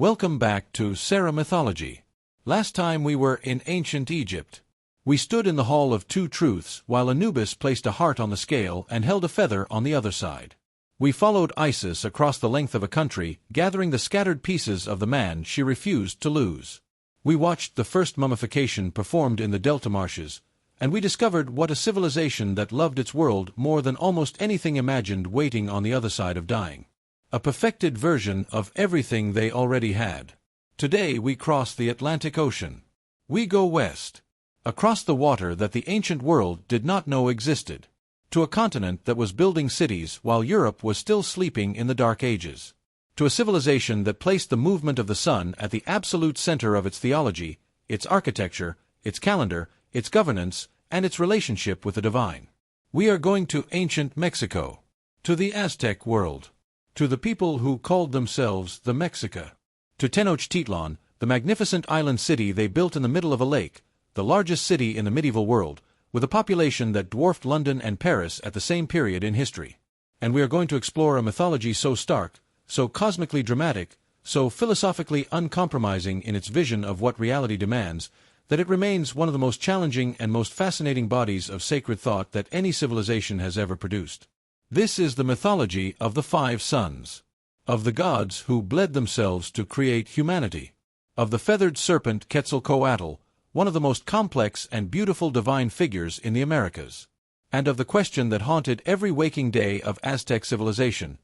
Welcome back to Sarah Mythology. Last time we were in ancient Egypt. We stood in the Hall of Two Truths while Anubis placed a heart on the scale and held a feather on the other side. We followed Isis across the length of a country, gathering the scattered pieces of the man she refused to lose. We watched the first mummification performed in the Delta marshes, and we discovered what a civilization that loved its world more than almost anything imagined waiting on the other side of dying. A perfected version of everything they already had. Today we cross the Atlantic Ocean. We go west, across the water that the ancient world did not know existed, to a continent that was building cities while Europe was still sleeping in the Dark Ages, to a civilization that placed the movement of the sun at the absolute center of its theology, its architecture, its calendar, its governance, and its relationship with the divine. We are going to ancient Mexico, to the Aztec world, to the people who called themselves the Mexica, to Tenochtitlan, the magnificent island city they built in the middle of a lake, the largest city in the medieval world, with a population that dwarfed London and Paris at the same period in history. And we are going to explore a mythology so stark, so cosmically dramatic, so philosophically uncompromising in its vision of what reality demands, that it remains one of the most challenging and most fascinating bodies of sacred thought that any civilization has ever produced. This is the mythology of the five sons, of the gods who bled themselves to create humanity, of the feathered serpent Quetzalcoatl, one of the most complex and beautiful divine figures in the Americas, and of the question that haunted every waking day of Aztec civilization: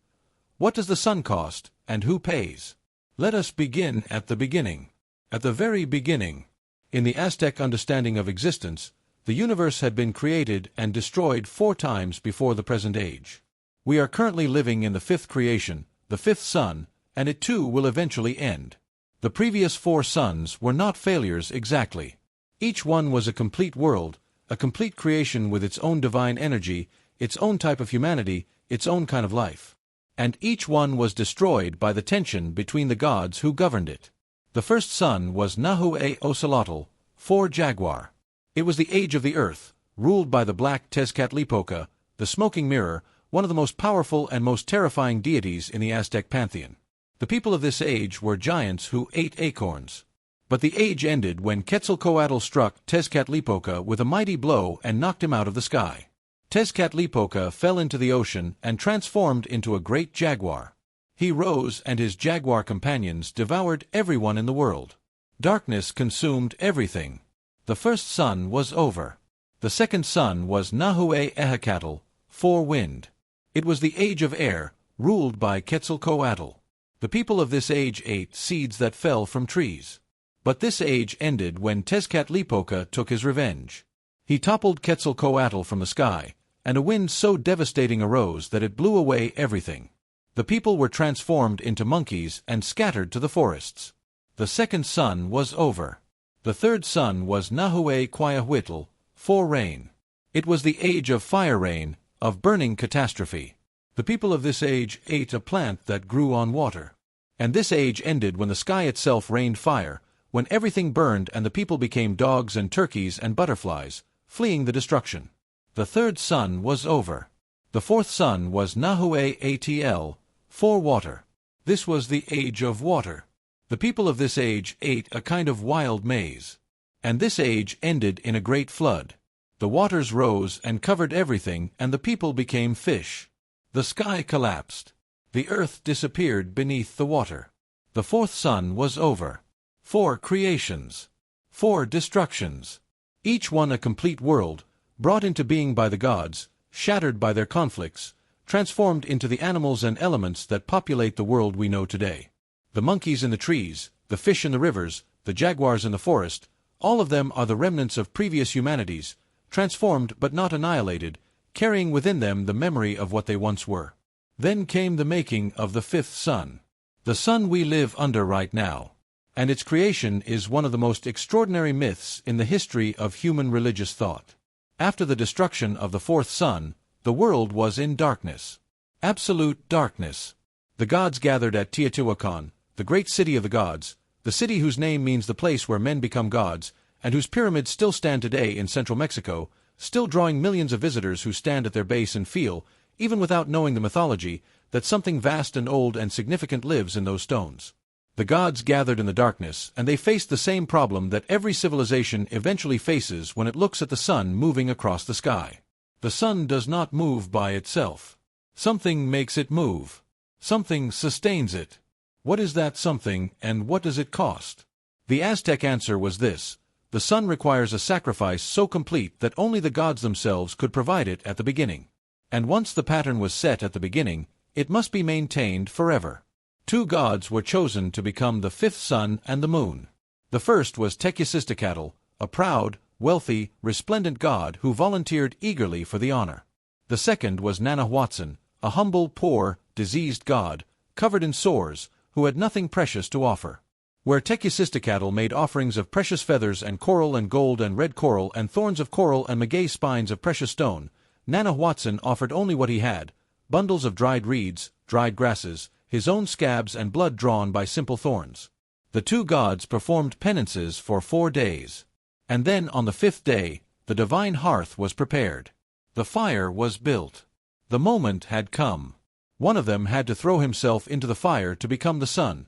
what does the sun cost, and who pays? Let us begin at the beginning. At the very beginning, in the Aztec understanding of existence, the universe had been created and destroyed 4 times before the present age. We are currently living in the 5th creation, the 5th sun, and it too will eventually end. The previous 4 suns were not failures exactly. Each one was a complete world, a complete creation with its own divine energy, its own type of humanity, its own kind of life. And each one was destroyed by the tension between the gods who governed it. The first sun was Nahuatl, 4 jaguar. It was the age of the earth, ruled by the black Tezcatlipoca, the smoking mirror, one of the most powerful and most terrifying deities in the Aztec pantheon. The people of this age were giants who ate acorns. But the age ended when Quetzalcoatl struck Tezcatlipoca with a mighty blow and knocked him out of the sky. Tezcatlipoca fell into the ocean and transformed into a great jaguar. He rose and his jaguar companions devoured everyone in the world. Darkness consumed everything. The first sun was over. The second sun was Nahuatl, 4 wind. It was the age of air, ruled by Quetzalcoatl. The people of this age ate seeds that fell from trees. But this age ended when Tezcatlipoca took his revenge. He toppled Quetzalcoatl from the sky, and a wind so devastating arose that it blew away everything. The people were transformed into monkeys and scattered to the forests. The second sun was over. The third sun was Nahuatl, 4 rain. It was the age of fire rain, of burning catastrophe. The people of this age ate a plant that grew on water. And this age ended when the sky itself rained fire, when everything burned and the people became dogs and turkeys and butterflies, fleeing the destruction. The third sun was over. The fourth sun was Nahuatl, 4 water. This was the age of water. The people of this age ate a kind of wild maize. And this age ended in a great flood. The waters rose and covered everything, and the people became fish. The sky collapsed. The earth disappeared beneath the water. The fourth sun was over. 4 creations. 4 destructions. Each one a complete world, brought into being by the gods, shattered by their conflicts, transformed into the animals and elements that populate the world we know today. The monkeys in the trees, the fish in the rivers, the jaguars in the forest, all of them are the remnants of previous humanities, transformed but not annihilated, carrying within them the memory of what they once were. Then came the making of the 5th sun, the sun we live under right now. And its creation is one of the most extraordinary myths in the history of human religious thought. After the destruction of the 4th sun, the world was in darkness. Absolute darkness. The gods gathered at Teotihuacan, the great city of the gods, the city whose name means the place where men become gods, and whose pyramids still stand today in central Mexico, still drawing millions of visitors who stand at their base and feel, even without knowing the mythology, that something vast and old and significant lives in those stones. The gods gathered in the darkness, and they faced the same problem that every civilization eventually faces when it looks at the sun moving across the sky. The sun does not move by itself. Something makes it move. Something sustains it. What is that something, and what does it cost? The Aztec answer was this: the sun requires a sacrifice so complete that only the gods themselves could provide it at the beginning. And once the pattern was set at the beginning, it must be maintained forever. Two gods were chosen to become the fifth sun and the moon. The first was Teotihuacan, a proud, wealthy, resplendent god who volunteered eagerly for the honor. The second was Teotihuacan, a humble, poor, diseased god, covered in sores, who had nothing precious to offer. Where Teotihuacan made offerings of precious feathers and coral and gold and red coral and thorns of coral and maguey spines of precious stone, Teotihuacan offered only what he had: bundles of dried reeds, dried grasses, his own scabs and blood drawn by simple thorns. The two gods performed penances for 4 days. And then on the 5th day, the divine hearth was prepared. The fire was built. The moment had come. One of them had to throw himself into the fire to become the sun.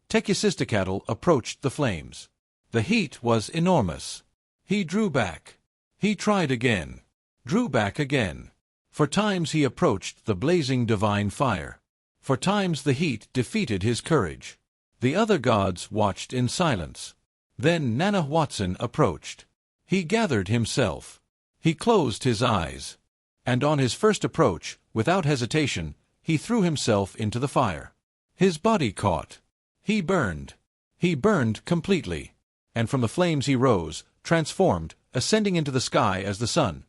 Teotihuacan approached the flames. The heat was enormous. He drew back. He tried again. Drew back again. For times he approached the blazing divine fire. For times the heat defeated his courage. The other gods watched in silence. Then Teotihuacan approached. He gathered himself. He closed his eyes. And on his first approach, without hesitation, he threw himself into the fire. His body caught. He burned. He burned completely. And from the flames he rose, transformed, ascending into the sky as the sun.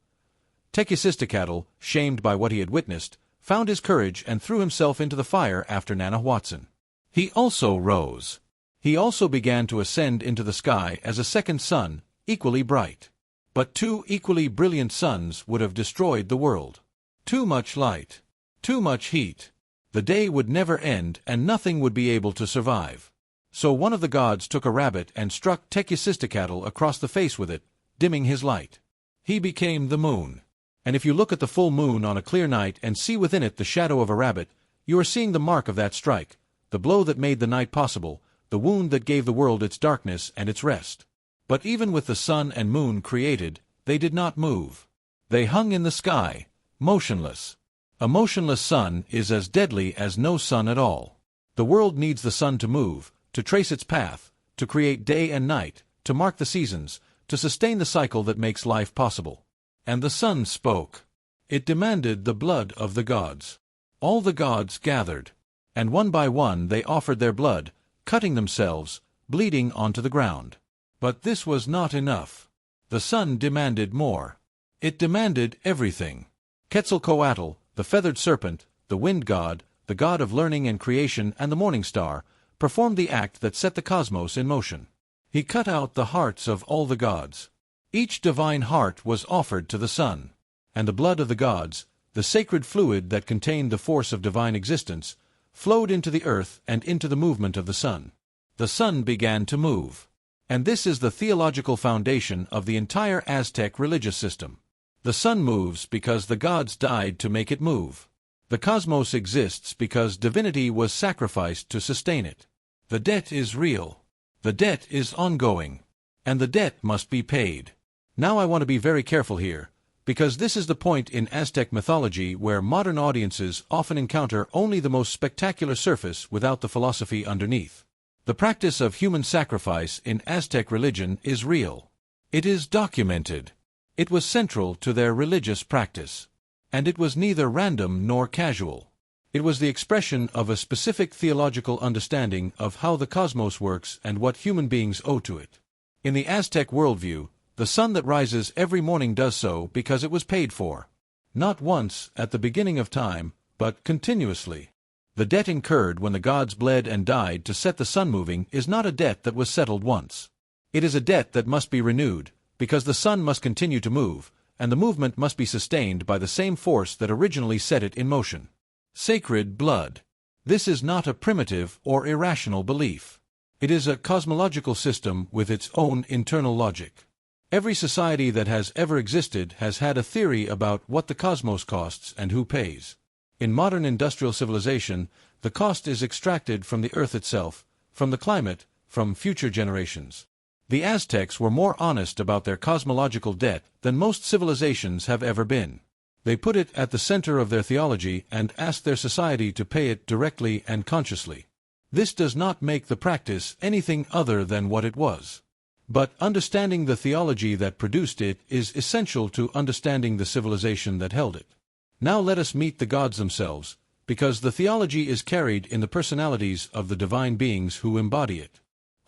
Teotihuacan, shamed by what he had witnessed, found his courage and threw himself into the fire after Teotihuacan. He also rose. He also began to ascend into the sky as a second sun, equally bright. But 2 equally brilliant suns would have destroyed the world. Too much light. Too much heat. The day would never end and nothing would be able to survive. So one of the gods took a rabbit and struck Teotihuacan across the face with it, dimming his light. He became the moon. And if you look at the full moon on a clear night and see within it the shadow of a rabbit, you are seeing the mark of that strike, the blow that made the night possible, the wound that gave the world its darkness and its rest. But even with the sun and moon created, they did not move. They hung in the sky, motionless. A motionless sun is as deadly as no sun at all. The world needs the sun to move, to trace its path, to create day and night, to mark the seasons, to sustain the cycle that makes life possible. And the sun spoke. It demanded the blood of the gods. All the gods gathered. And one by one they offered their blood, cutting themselves, bleeding onto the ground. But this was not enough. The sun demanded more. It demanded everything. Quetzalcoatl, the feathered serpent, the wind god, the god of learning and creation and the morning star, performed the act that set the cosmos in motion. He cut out the hearts of all the gods. Each divine heart was offered to the sun. And the blood of the gods, the sacred fluid that contained the force of divine existence, flowed into the earth and into the movement of the sun. The sun began to move. And this is the theological foundation of the entire Aztec religious system. The sun moves because the gods died to make it move. The cosmos exists because divinity was sacrificed to sustain it. The debt is real. The debt is ongoing. And the debt must be paid. Now I want to be very careful here, because this is the point in Aztec mythology where modern audiences often encounter only the most spectacular surface without the philosophy underneath. The practice of human sacrifice in Aztec religion is real. It is documented. It was central to their religious practice. And it was neither random nor casual. It was the expression of a specific theological understanding of how the cosmos works and what human beings owe to it. In the Aztec worldview, the sun that rises every morning does so because it was paid for. Not once at the beginning of time, but continuously. The debt incurred when the gods bled and died to set the sun moving is not a debt that was settled once. It is a debt that must be renewed, because the sun must continue to move, and the movement must be sustained by the same force that originally set it in motion. Sacred blood. This is not a primitive or irrational belief. It is a cosmological system with its own internal logic. Every society that has ever existed has had a theory about what the cosmos costs and who pays. In modern industrial civilization, the cost is extracted from the earth itself, from the climate, from future generations. The Aztecs were more honest about their cosmological debt than most civilizations have ever been. They put it at the center of their theology and asked their society to pay it directly and consciously. This does not make the practice anything other than what it was. But understanding the theology that produced it is essential to understanding the civilization that held it. Now let us meet the gods themselves, because the theology is carried in the personalities of the divine beings who embody it.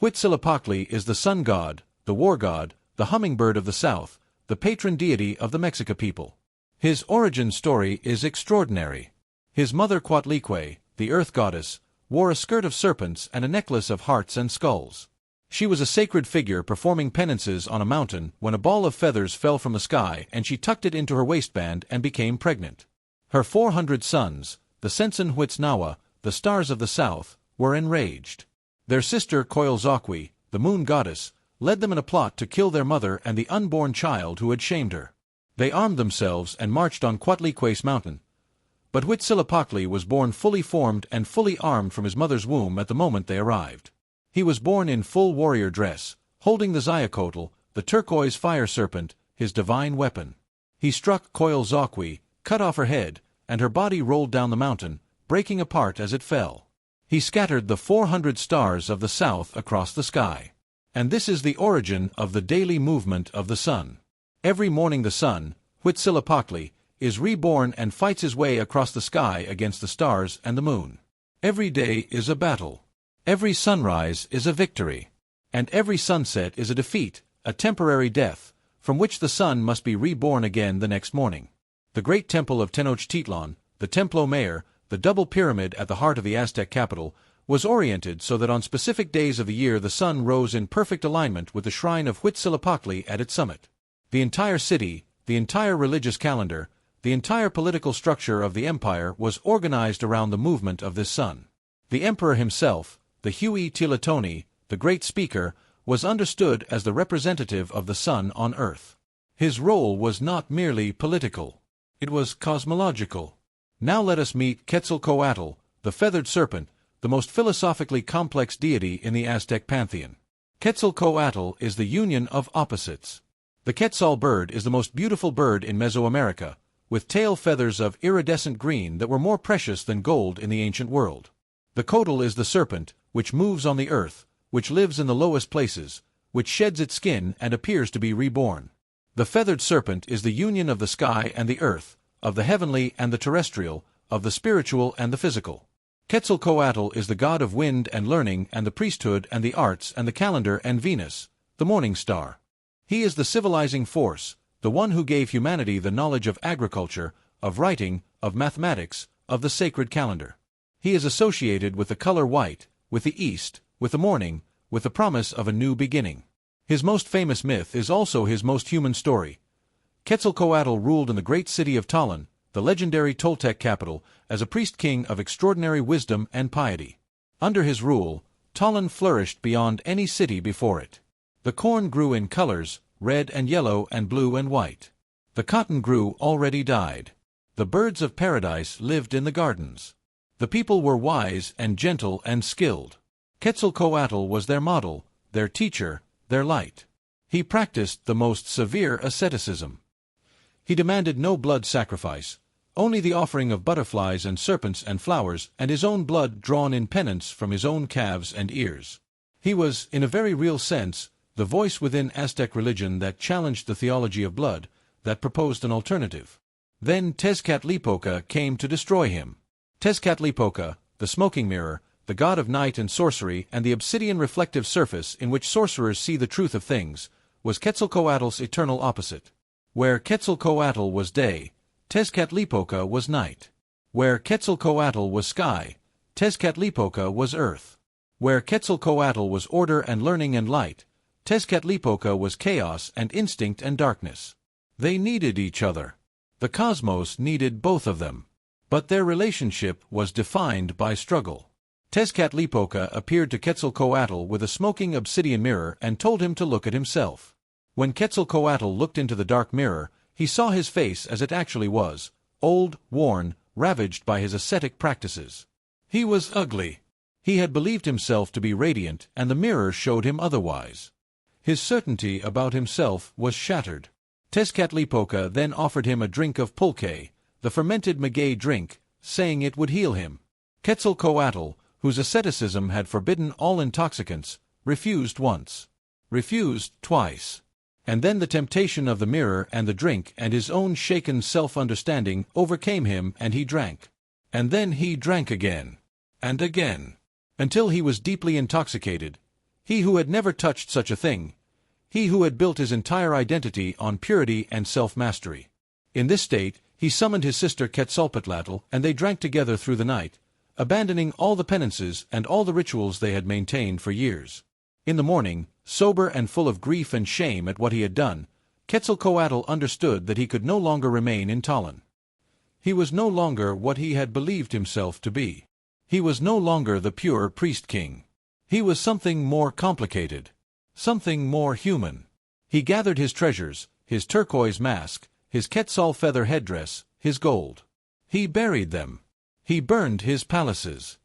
Huitzilopochtli is the sun god, the war god, the hummingbird of the south, the patron deity of the Mexica people. His origin story is extraordinary. His mother Coatlicue, the earth goddess, wore a skirt of serpents and a necklace of hearts and skulls. She was a sacred figure performing penances on a mountain when a ball of feathers fell from the sky and she tucked it into her waistband and became pregnant. Her 400 sons, the Sensen-Huitznawa, the stars of the south, were enraged. Their sister Coyolxauhqui, the moon goddess, led them in a plot to kill their mother and the unborn child who had shamed her. They armed themselves and marched on Coatlicue's mountain. But Huitzilopochtli was born fully formed and fully armed from his mother's womb at the moment they arrived. He was born in full warrior dress, holding the Xiacotl, the turquoise fire serpent, his divine weapon. He struck Coyolxauhqui, cut off her head, and her body rolled down the mountain, breaking apart as it fell. He scattered the 400 stars of the south across the sky. And this is the origin of the daily movement of the sun. Every morning the sun, Huitzilopochtli, is reborn and fights his way across the sky against the stars and the moon. Every day is a battle. Every sunrise is a victory. And every sunset is a defeat, a temporary death, from which the sun must be reborn again the next morning. The great temple of Tenochtitlan, the Templo Mayor, the double pyramid at the heart of the Aztec capital, was oriented so that on specific days of the year the sun rose in perfect alignment with the shrine of Huitzilopochtli at its summit. The entire city, the entire religious calendar, the entire political structure of the empire was organized around the movement of this sun. The emperor himself, the Huey Teotihuacan, the great speaker, was understood as the representative of the sun on earth. His role was not merely political. It was cosmological. Now let us meet Quetzalcoatl, the feathered serpent, the most philosophically complex deity in the Aztec pantheon. Quetzalcoatl is the union of opposites. The Quetzal bird is the most beautiful bird in Mesoamerica, with tail feathers of iridescent green that were more precious than gold in the ancient world. The Cotl is the serpent, which moves on the earth, which lives in the lowest places, which sheds its skin and appears to be reborn. The feathered serpent is the union of the sky and the earth, of the heavenly and the terrestrial, of the spiritual and the physical. Quetzalcoatl is the god of wind and learning and the priesthood and the arts and the calendar and Venus, the morning star. He is the civilizing force, the one who gave humanity the knowledge of agriculture, of writing, of mathematics, of the sacred calendar. He is associated with the color white, with the east, with the morning, with the promise of a new beginning. His most famous myth is also his most human story. Quetzalcoatl ruled in the great city of Tallinn, the legendary Toltec capital, as a priest-king of extraordinary wisdom and piety. Under his rule, Tallinn flourished beyond any city before it. The corn grew in colors, red and yellow and blue and white. The cotton grew already dyed. The birds of paradise lived in the gardens. The people were wise and gentle and skilled. Quetzalcoatl was their model, their teacher, their light. He practiced the most severe asceticism. He demanded no blood sacrifice, only the offering of butterflies and serpents and flowers and his own blood drawn in penance from his own calves and ears. He was, in a very real sense, the voice within Aztec religion that challenged the theology of blood, that proposed an alternative. Then Tezcatlipoca came to destroy him. Tezcatlipoca, the smoking mirror, the god of night and sorcery and the obsidian reflective surface in which sorcerers see the truth of things, was Quetzalcoatl's eternal opposite. Where Quetzalcoatl was day, Tezcatlipoca was night. Where Quetzalcoatl was sky, Tezcatlipoca was earth. Where Quetzalcoatl was order and learning and light, Tezcatlipoca was chaos and instinct and darkness. They needed each other. The cosmos needed both of them. But their relationship was defined by struggle. Tezcatlipoca appeared to Quetzalcoatl with a smoking obsidian mirror and told him to look at himself. When Quetzalcoatl looked into the dark mirror, he saw his face as it actually was, old, worn, ravaged by his ascetic practices. He was ugly. He had believed himself to be radiant, and the mirror showed him otherwise. His certainty about himself was shattered. Tezcatlipoca then offered him a drink of pulque, the fermented maguey drink, saying it would heal him. Quetzalcoatl, whose asceticism had forbidden all intoxicants, refused once. Refused twice. And then the temptation of the mirror and the drink and his own shaken self-understanding overcame him, and he drank. And then he drank again. And again. Until he was deeply intoxicated. He who had never touched such a thing. He who had built his entire identity on purity and self-mastery. In this state, he summoned his sister Quetzalcoatl, and they drank together through the night, abandoning all the penances and all the rituals they had maintained for years. In the morning, sober and full of grief and shame at what he had done, Quetzalcoatl understood that he could no longer remain in Tallinn. He was no longer what he had believed himself to be. He was no longer the pure priest-king. He was something more complicated. Something more human. He gathered his treasures, his turquoise mask, his quetzal feather headdress, his gold. He buried them. He burned his palaces.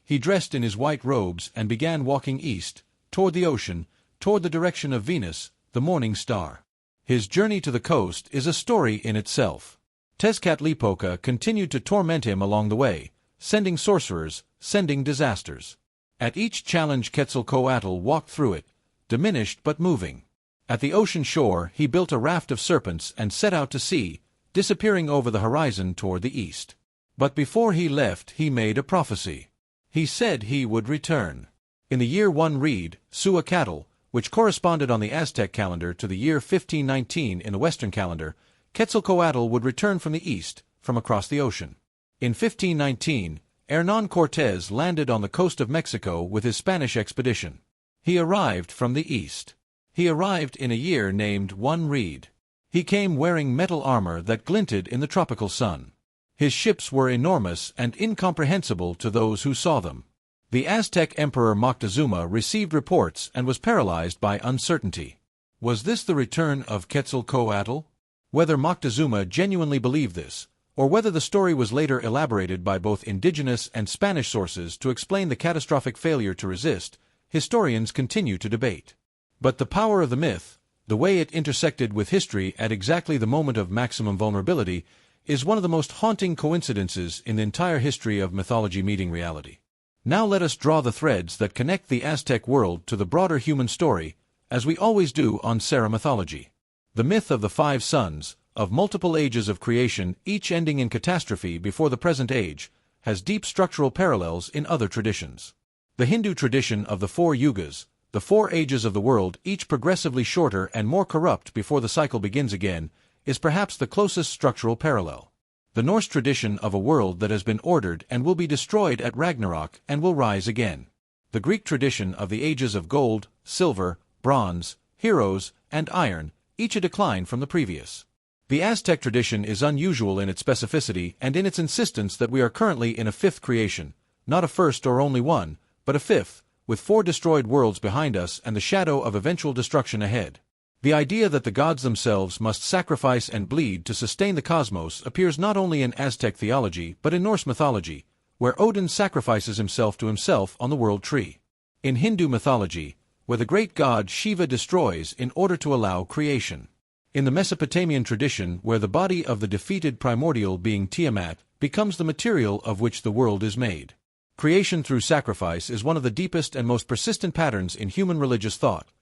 He dressed in his white robes and began walking east, toward the ocean, toward the direction of Venus, the morning star. His journey to the coast is a story in itself. Tezcatlipoca continued to torment him along the way, sending sorcerers, sending disasters. At each challenge Quetzalcoatl walked through it, diminished but moving. At the ocean shore he built a raft of serpents and set out to sea, disappearing over the horizon toward the east. But before he left he made a prophecy. He said he would return. In the year 1 read, Suacatl, which corresponded on the Aztec calendar to the year 1519 in the Western calendar, Quetzalcoatl would return from the east, from across the ocean. In 1519, Hernán Cortés landed on the coast of Mexico with his Spanish expedition. He arrived from the east. He arrived in a year named 1 read. He came wearing metal armor that glinted in the tropical sun. His ships were enormous and incomprehensible to those who saw them. The Aztec Emperor Moctezuma received reports and was paralyzed by uncertainty. Was this the return of Quetzalcoatl? Whether Moctezuma genuinely believed this, or whether the story was later elaborated by both indigenous and Spanish sources to explain the catastrophic failure to resist, historians continue to debate. But the power of the myth, the way it intersected with history at exactly the moment of maximum vulnerability, is one of the most haunting coincidences in the entire history of mythology meeting reality. Now let us draw the threads that connect the Aztec world to the broader human story, as we always do on Sarah Mythology. The myth of the 5 sons, of multiple ages of creation, each ending in catastrophe before the present age, has deep structural parallels in other traditions. The Hindu tradition of the 4 yugas, the 4 ages of the world, each progressively shorter and more corrupt before the cycle begins again, is perhaps the closest structural parallel. The Norse tradition of a world that has been ordered and will be destroyed at Ragnarok and will rise again. The Greek tradition of the ages of gold, silver, bronze, heroes, and iron, each a decline from the previous. The Aztec tradition is unusual in its specificity and in its insistence that we are currently in a 5th creation, not a first or only one, but a 5th, with 4 destroyed worlds behind us and the shadow of eventual destruction ahead. The idea that the gods themselves must sacrifice and bleed to sustain the cosmos appears not only in Aztec theology but in Norse mythology, where Odin sacrifices himself to himself on the world tree. In Hindu mythology, where the great god Shiva destroys in order to allow creation. In the Mesopotamian tradition, where the body of the defeated primordial being Tiamat becomes the material of which the world is made. Creation through sacrifice is one of the deepest and most persistent patterns in human religious thought.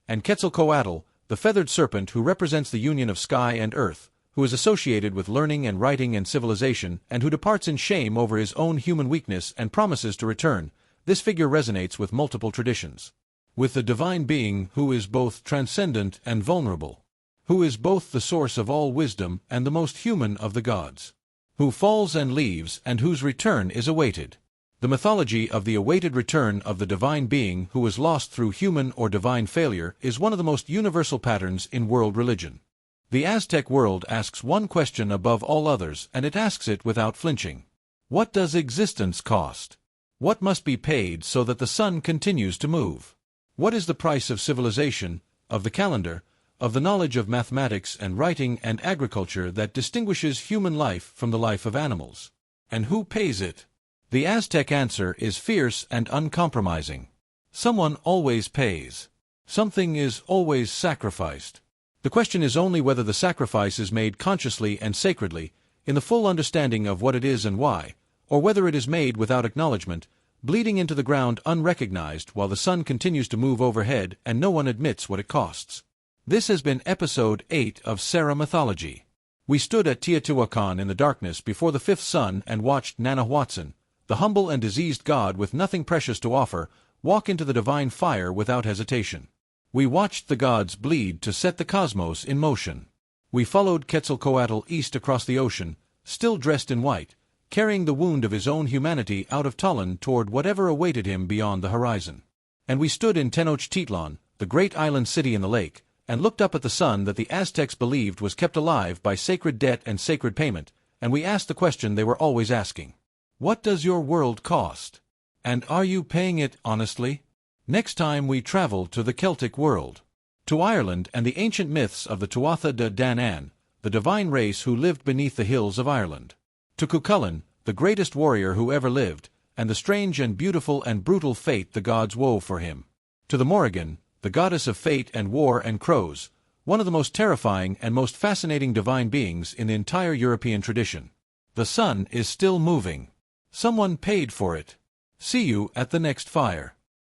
And Quetzalcoatl, the feathered serpent who represents the union of sky and earth, who is associated with learning and writing and civilization, and who departs in shame over his own human weakness and promises to return, this figure resonates with multiple traditions. With the divine being who is both transcendent and vulnerable, who is both the source of all wisdom and the most human of the gods, who falls and leaves and whose return is awaited. The mythology of the awaited return of the divine being who was lost through human or divine failure is one of the most universal patterns in world religion. The Aztec world asks one question above all others, and it asks it without flinching. What does existence cost? What must be paid so that the sun continues to move? What is the price of civilization, of the calendar, of the knowledge of mathematics and writing and agriculture that distinguishes human life from the life of animals? And who pays it? The Aztec answer is fierce and uncompromising. Someone always pays. Something is always sacrificed. The question is only whether the sacrifice is made consciously and sacredly, in the full understanding of what it is and why, or whether it is made without acknowledgement, bleeding into the ground unrecognized while the sun continues to move overhead and no one admits what it costs. This has been episode 8 of Sarah Mythology. We stood at Teotihuacan in the darkness before the fifth sun and watched Teotihuacan, the humble and diseased god with nothing precious to offer, walk into the divine fire without hesitation. We watched the gods bleed to set the cosmos in motion. We followed Quetzalcoatl east across the ocean, still dressed in white, carrying the wound of his own humanity out of Tollan toward whatever awaited him beyond the horizon. And we stood in Tenochtitlan, the great island city in the lake, and looked up at the sun that the Aztecs believed was kept alive by sacred debt and sacred payment, and we asked the question they were always asking. What does your world cost? And are you paying it honestly? Next time we travel to the Celtic world, to Ireland and the ancient myths of the Tuatha De Danann, the divine race who lived beneath the hills of Ireland. To Cuchulainn, the greatest warrior who ever lived, and the strange and beautiful and brutal fate the gods wove for him. To the Morrigan, the goddess of fate and war and crows, one of the most terrifying and most fascinating divine beings in the entire European tradition. The sun is still moving. Someone paid for it. See you at the next fire.